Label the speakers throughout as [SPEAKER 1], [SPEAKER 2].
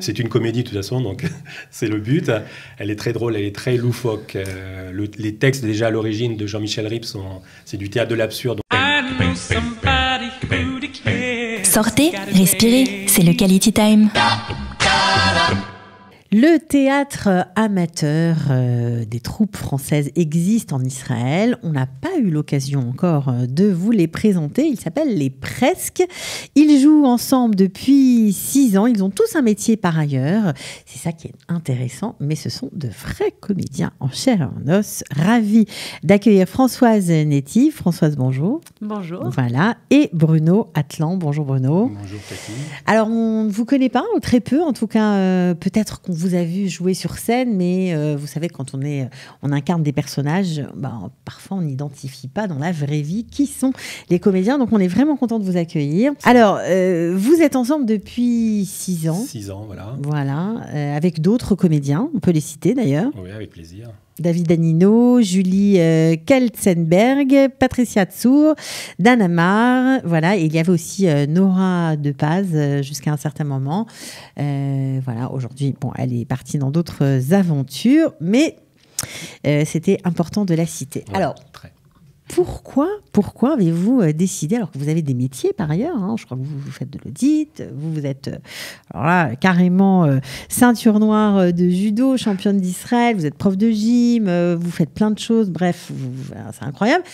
[SPEAKER 1] C'est une comédie de toute façon, donc c'est le but. Elle est très drôle, elle est très loufoque. Les textes déjà à l'origine de Jean-Michel Ribes, c'est du théâtre de l'absurde.
[SPEAKER 2] Sortez, respirez, c'est le Quality Time.
[SPEAKER 3] Le théâtre amateur des troupes françaises existe en Israël. On n'a pas eu l'occasion encore de vous les présenter. Ils s'appellent les Presque. Ils jouent ensemble depuis 6 ans. Ils ont tous un métier par ailleurs. C'est ça qui est intéressant. Mais ce sont de vrais comédiens en chair et en os. Ravi d'accueillir Françoise Netty. Françoise, bonjour.
[SPEAKER 4] Bonjour.
[SPEAKER 3] Voilà. Et Bruno Atlan. Bonjour Bruno.
[SPEAKER 1] Bonjour Cathy.
[SPEAKER 3] Alors, on ne vous connaît pas, ou très peu en tout cas. Peut-être qu'on vous a vu jouer sur scène, mais vous savez, quand on incarne des personnages, parfois on n'identifie pas dans la vraie vie qui sont les comédiens. Donc on est vraiment content de vous accueillir. Alors, vous êtes ensemble depuis 6 ans.
[SPEAKER 1] 6 ans, voilà.
[SPEAKER 3] Voilà, avec d'autres comédiens, on peut les citer d'ailleurs.
[SPEAKER 1] Oui, avec plaisir.
[SPEAKER 3] David Danino, Julie Keltzenberg, Patricia Tsour, Dan Amar, voilà, et il y avait aussi Nora De Paz jusqu'à un certain moment. Voilà, aujourd'hui, elle est partie dans d'autres aventures, mais c'était important de la citer.
[SPEAKER 1] Ouais,
[SPEAKER 3] alors,
[SPEAKER 1] très.
[SPEAKER 3] Pourquoi avez-vous décidé, alors que vous avez des métiers par ailleurs, je crois que vous faites de l'audit, vous êtes alors là, carrément ceinture noire de judo, championne d'Israël, vous êtes prof de gym, vous faites plein de choses, bref, c'est incroyable.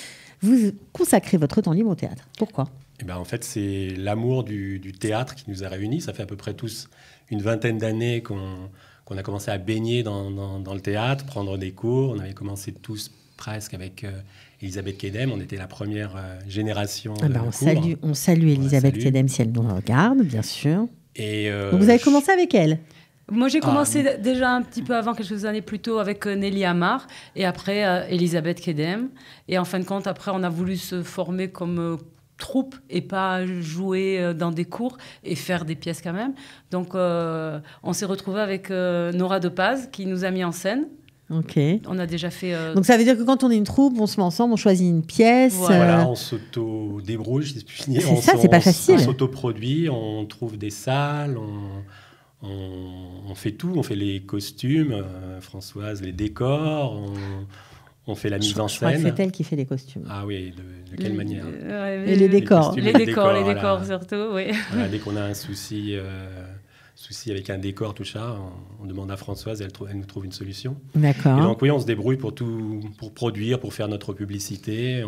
[SPEAKER 3] Vous consacrez votre temps libre au théâtre. Pourquoi ?
[SPEAKER 1] En fait, c'est l'amour du théâtre qui nous a réunis. Ça fait à peu près tous une vingtaine d'années qu'on a commencé à baigner dans le théâtre, prendre des cours. On avait commencé tous presque avec Elisabeth Kedem. On était la première génération de cours.
[SPEAKER 3] On salue Elisabeth Kedem si elle nous regarde, bien sûr.
[SPEAKER 1] Et
[SPEAKER 3] donc vous avez commencé avec elle ?
[SPEAKER 4] Moi, j'ai commencé déjà un petit peu avant, quelques années plus tôt, avec Nelly Amar, et après Elisabeth Kedem. Et en fin de compte, après, on a voulu se former comme troupe et pas jouer dans des cours et faire des pièces quand même. Donc, on s'est retrouvés avec Nora De Paz, qui nous a mis en scène.
[SPEAKER 3] Ok.
[SPEAKER 4] On a déjà fait...
[SPEAKER 3] Donc ça veut dire que quand on est une troupe, on se met ensemble, on choisit une pièce.
[SPEAKER 1] Voilà, on s'auto-débrouille, si je puis dire.
[SPEAKER 3] C'est pas facile.
[SPEAKER 1] On s'auto-produit, on trouve des salles, on fait tout. On fait les costumes, Françoise, les décors, on fait la mise en scène.
[SPEAKER 3] Je crois que c'est elle qui fait les costumes.
[SPEAKER 1] Ah oui, de quelle manière
[SPEAKER 3] Et les décors.
[SPEAKER 4] Les décors surtout, oui.
[SPEAKER 1] Voilà, dès qu'on a un souci avec un décor, tout ça, on demande à Françoise, elle nous trouve une solution.
[SPEAKER 3] D'accord.
[SPEAKER 1] Et donc oui, on se débrouille pour produire, pour faire notre publicité.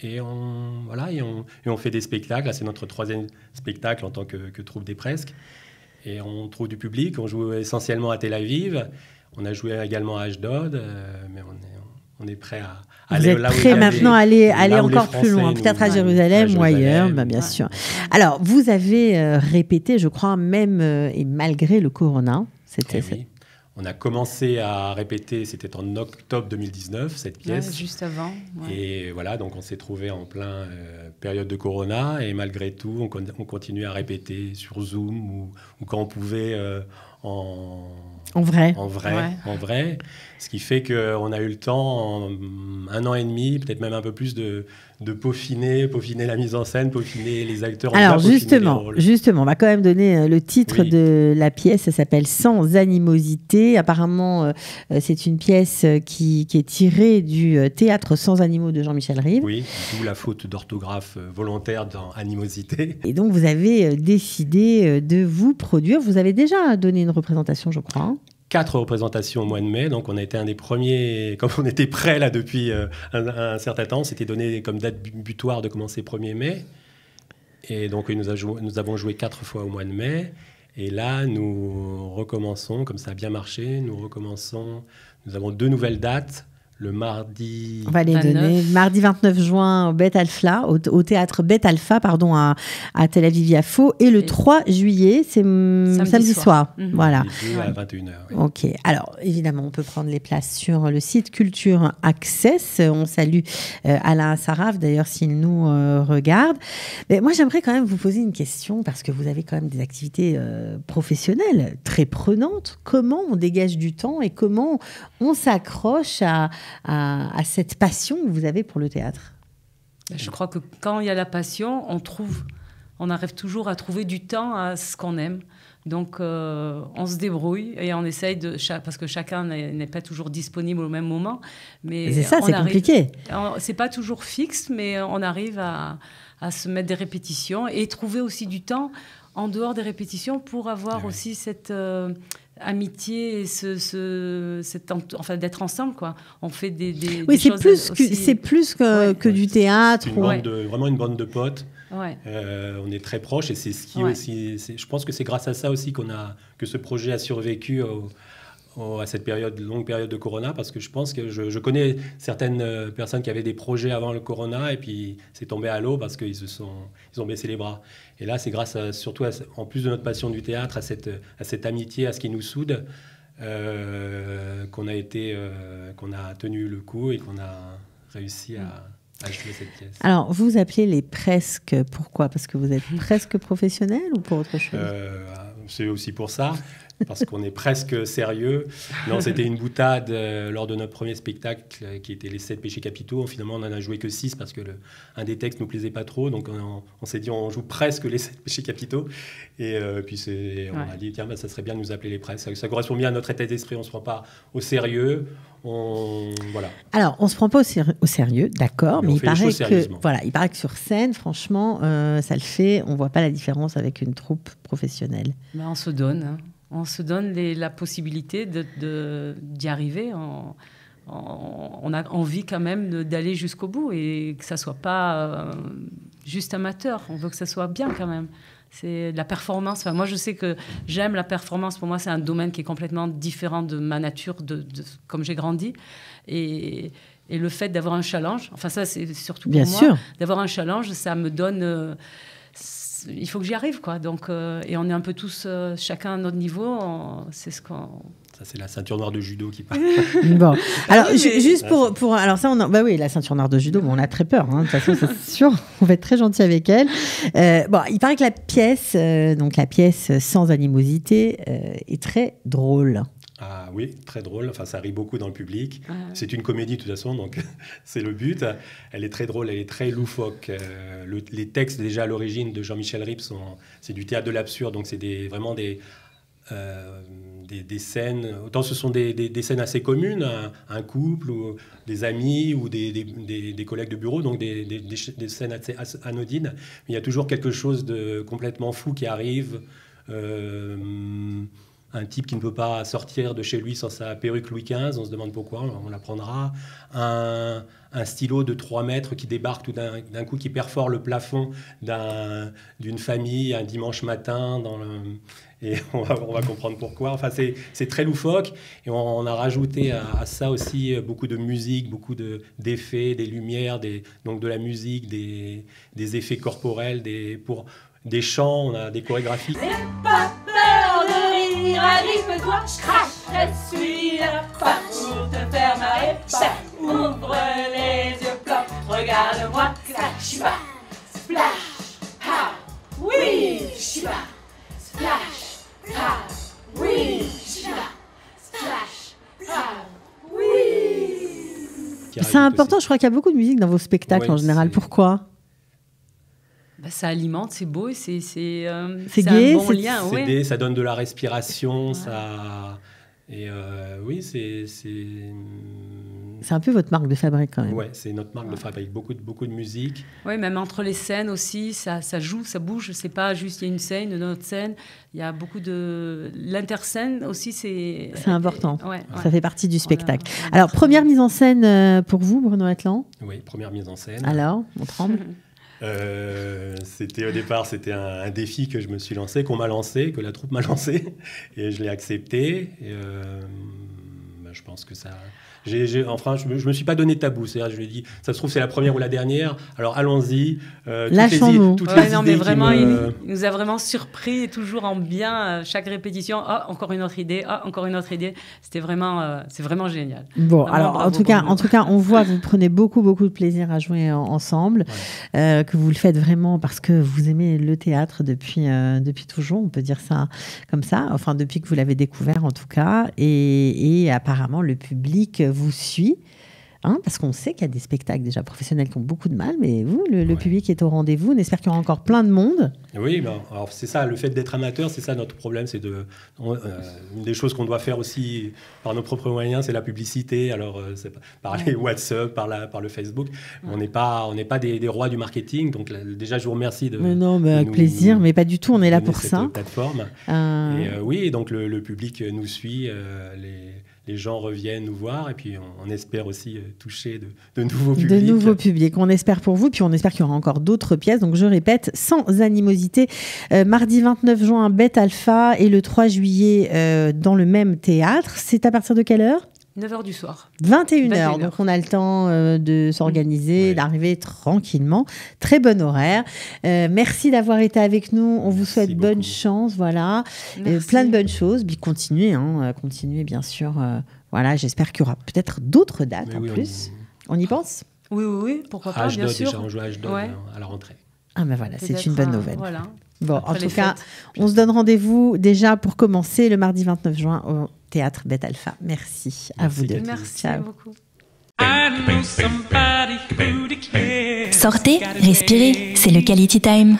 [SPEAKER 1] On fait des spectacles. Là, c'est notre 3e spectacle en tant que troupe des Presque. Et on trouve du public. On joue essentiellement à Tel Aviv. On a joué également à Ashdod, mais on est prêt à aller là où
[SPEAKER 3] prêt maintenant à aller encore plus loin, peut-être à Jérusalem ou ailleurs, bien sûr. Alors, vous avez répété, je crois, même et malgré le corona.
[SPEAKER 1] Oui. On a commencé à répéter, c'était en octobre 2019, cette pièce.
[SPEAKER 4] Ouais, juste avant. Ouais.
[SPEAKER 1] Et voilà, donc on s'est trouvé en plein période de corona. Et malgré tout, on continue à répéter sur Zoom ou quand on pouvait
[SPEAKER 3] en vrai.
[SPEAKER 1] Ce qui fait qu'on a eu le temps, en 1 an et demi, peut-être même un peu plus, de peaufiner la mise en scène, peaufiner les acteurs.
[SPEAKER 3] Alors justement, on va quand même donner le titre de la pièce. Ça s'appelle Sans animosité. Apparemment, c'est une pièce qui est tirée du théâtre Sans animaux de Jean-Michel Ribes.
[SPEAKER 1] Oui, d'où la faute d'orthographe volontaire dans animosité.
[SPEAKER 3] Et donc, vous avez décidé de vous produire. Vous avez déjà donné une représentation, je crois.
[SPEAKER 1] 4 représentations au mois de mai, donc on a été un des premiers, comme on était prêt là depuis un certain temps, on s'était donné comme date butoir de commencer 1er mai, et donc nous avons joué 4 fois au mois de mai, et là nous recommençons, comme ça a bien marché, nous avons 2 nouvelles dates. Le mardi...
[SPEAKER 3] On va les donner. Mardi 29 juin au théâtre Bet Alpha, à Tel Aviv-Yafo. Et le 3 juillet, c'est samedi soir.
[SPEAKER 4] Mmh.
[SPEAKER 3] Voilà.
[SPEAKER 1] À 21h. Oui.
[SPEAKER 3] Ok. Alors, évidemment, on peut prendre les places sur le site Culture Access. On salue Alain Saraf, d'ailleurs, s'il nous regarde. Mais moi, j'aimerais quand même vous poser une question, parce que vous avez quand même des activités professionnelles très prenantes. Comment on dégage du temps et comment on s'accroche à cette passion que vous avez pour le théâtre?
[SPEAKER 4] Je crois que quand il y a la passion, on arrive toujours à trouver du temps à ce qu'on aime. Donc, on se débrouille et on essaye parce que chacun n'est pas toujours disponible au même moment. Mais
[SPEAKER 3] c'est ça, c'est compliqué.
[SPEAKER 4] C'est pas toujours fixe, mais on arrive à se mettre des répétitions et trouver aussi du temps en dehors des répétitions pour avoir aussi cette amitié et d'être ensemble, quoi. On fait des choses
[SPEAKER 3] c'est plus que du théâtre.
[SPEAKER 1] C'est vraiment une bande de potes.
[SPEAKER 4] Ouais.
[SPEAKER 1] On est très proches et c'est ce qui aussi. Je pense que c'est grâce à ça aussi que ce projet a survécu à cette longue période de Corona, parce que je pense que je connais certaines personnes qui avaient des projets avant le Corona et puis c'est tombé à l'eau parce qu'ils ont baissé les bras. Et là, c'est grâce surtout en plus de notre passion du théâtre, à cette amitié, à ce qui nous soude, qu'on a tenu le coup et qu'on a réussi à jouer cette pièce.
[SPEAKER 3] Alors, vous appelez les presque, pourquoi ? Parce que vous êtes presque professionnel ou pour autre chose ?
[SPEAKER 1] C'est aussi pour ça, parce qu'on est presque sérieux. Non, c'était une boutade lors de notre premier spectacle qui était les 7 péchés capitaux. Finalement, on n'en a joué que 6 parce que un des textes ne nous plaisait pas trop. Donc, on s'est dit, on joue presque les 7 péchés capitaux. Et puis, on a dit, tiens, ça serait bien de nous appeler les presque. Ça correspond bien à notre état d'esprit. On ne se prend pas au sérieux. Voilà.
[SPEAKER 3] Alors, on ne se prend pas au sérieux, d'accord, mais il paraît que sur scène, franchement, ça le fait. On ne voit pas la différence avec une troupe professionnelle.
[SPEAKER 4] Ben, on se donne. Hein. On se donne la possibilité d'y arriver. On a envie quand même d'aller jusqu'au bout et que ça ne soit pas juste amateur. On veut que ça soit bien quand même. C'est de la performance. Enfin, moi, je sais que j'aime la performance. Pour moi, c'est un domaine qui est complètement différent de ma nature, comme j'ai grandi. Et le fait d'avoir un challenge, enfin ça, c'est surtout pour moi, d'avoir un challenge, ça me donne... il faut que j'y arrive, quoi. Donc, et on est un peu tous, chacun à notre niveau. C'est ce qu'on...
[SPEAKER 1] Ça, c'est la ceinture noire de judo qui parle.
[SPEAKER 3] Bon, alors juste pour alors ça, bah oui, la ceinture noire de judo, bon, on a très peur. Hein, de toute façon, c'est sûr, on va être très gentil avec elle. Bon, il paraît que la pièce Sans animosité est très drôle.
[SPEAKER 1] Ah oui, très drôle. Enfin, ça rit beaucoup dans le public. C'est une comédie de toute façon, donc c'est le but. Elle est très drôle, elle est très loufoque. Les textes déjà à l'origine de Jean-Michel Ribes, c'est du théâtre de l'absurde, donc c'est vraiment des scènes. Autant ce sont des scènes assez communes, un couple ou des amis ou des collègues de bureau, donc des scènes assez anodines. Mais il y a toujours quelque chose de complètement fou qui arrive. Un type qui ne peut pas sortir de chez lui sans sa perruque Louis XV, on se demande pourquoi, on la prendra. Un stylo de 3 mètres qui débarque tout d'un coup, qui perfore le plafond d'une famille un dimanche matin. Et on va comprendre pourquoi. Enfin, c'est très loufoque. Et on a rajouté à ça aussi beaucoup de musique, beaucoup d'effets, des lumières, donc de la musique, des effets corporels, des chants, on a des chorégraphies.
[SPEAKER 5] Pas peur de rire, agrippe-toi, crache, suis là, pas pour te faire marrer, ouvre les yeux, plop, regarde-moi, shiba, splash, ha, oui, shiba, splash, ha, oui, shiba, splash, ha, oui.
[SPEAKER 3] C'est important, je crois qu'il y a beaucoup de musique dans vos spectacles en général. Pourquoi ?
[SPEAKER 4] Ça alimente, c'est beau et c'est
[SPEAKER 3] gai,
[SPEAKER 4] un bon lien.
[SPEAKER 1] C'est gai, ça donne de la respiration. Oui, c'est
[SPEAKER 3] un peu votre marque de fabrique quand même.
[SPEAKER 1] Oui, c'est notre marque de fabrique. Beaucoup de musique.
[SPEAKER 4] Oui, même entre les scènes aussi, ça joue, ça bouge. C'est pas juste il y a une scène, une autre scène. Il y a beaucoup de... L'interscène aussi, c'est
[SPEAKER 3] important. Ça fait partie du spectacle. Alors, première mise en scène pour vous, Bruno Atlan ?
[SPEAKER 1] Oui, première mise en scène.
[SPEAKER 3] Alors, on tremble.
[SPEAKER 1] Au départ, c'était un défi que je me suis lancé, qu'on m'a lancé, que la troupe m'a lancé, et je l'ai accepté. Et, je pense que ça... Enfin, je me suis pas donné de tabou. C'est-à-dire, je lui ai dit, ça se trouve, c'est la première ou la dernière. Alors, allons-y.
[SPEAKER 3] Lâchons-nous.
[SPEAKER 4] Mais vraiment, il nous a vraiment surpris, toujours en bien. Chaque répétition, encore une autre idée, encore une autre idée. C'est vraiment génial.
[SPEAKER 3] Bon, alors, en tout cas, on voit que vous prenez beaucoup de plaisir à jouer ensemble, que vous le faites vraiment parce que vous aimez le théâtre depuis toujours. On peut dire ça comme ça. Enfin, depuis que vous l'avez découvert, en tout cas. Et apparemment, le public vous suit. parce qu'on sait qu'il y a des spectacles déjà professionnels qui ont beaucoup de mal, mais vous, le public est au rendez-vous. On espère qu'il y aura encore plein de monde.
[SPEAKER 1] Oui, alors c'est ça, le fait d'être amateur, c'est ça notre problème. C'est une des choses qu'on doit faire aussi par nos propres moyens, c'est la publicité. Alors, c'est par les WhatsApp, par le Facebook. On n'est pas des rois du marketing. Donc, déjà, je vous remercie de.
[SPEAKER 3] Mais non, mais avec plaisir, mais pas du tout. On est là pour ça.
[SPEAKER 1] Plateforme. Et oui, donc le public nous suit. Les gens reviennent nous voir et puis on espère aussi toucher de nouveaux publics.
[SPEAKER 3] De nouveaux publics, on espère pour vous, puis on espère qu'il y aura encore d'autres pièces. Donc je répète, sans animosité, mardi 29 juin, Bête Alpha et le 3 juillet dans le même théâtre. C'est à partir de quelle heure ?
[SPEAKER 4] 9h du soir.
[SPEAKER 3] 21h, donc on a le temps de s'organiser, d'arriver tranquillement. Très bon horaire. Merci d'avoir été avec nous. On vous souhaite bonne chance, voilà. Plein de bonnes choses. Puis continuez bien sûr. Voilà, j'espère qu'il y aura peut-être d'autres dates en plus. On y pense ?
[SPEAKER 4] Oui, pourquoi pas, bien sûr.
[SPEAKER 1] Déjà, on joue à Ashdod à la rentrée.
[SPEAKER 3] Ah ben voilà, c'est une bonne nouvelle.
[SPEAKER 4] Voilà.
[SPEAKER 3] Bon, en tout cas, on se donne rendez-vous déjà pour commencer le mardi 29 juin au Théâtre Bête Alpha. Merci à vous deux.
[SPEAKER 4] Merci beaucoup.
[SPEAKER 2] Sortez, respirez, c'est le Quality Time.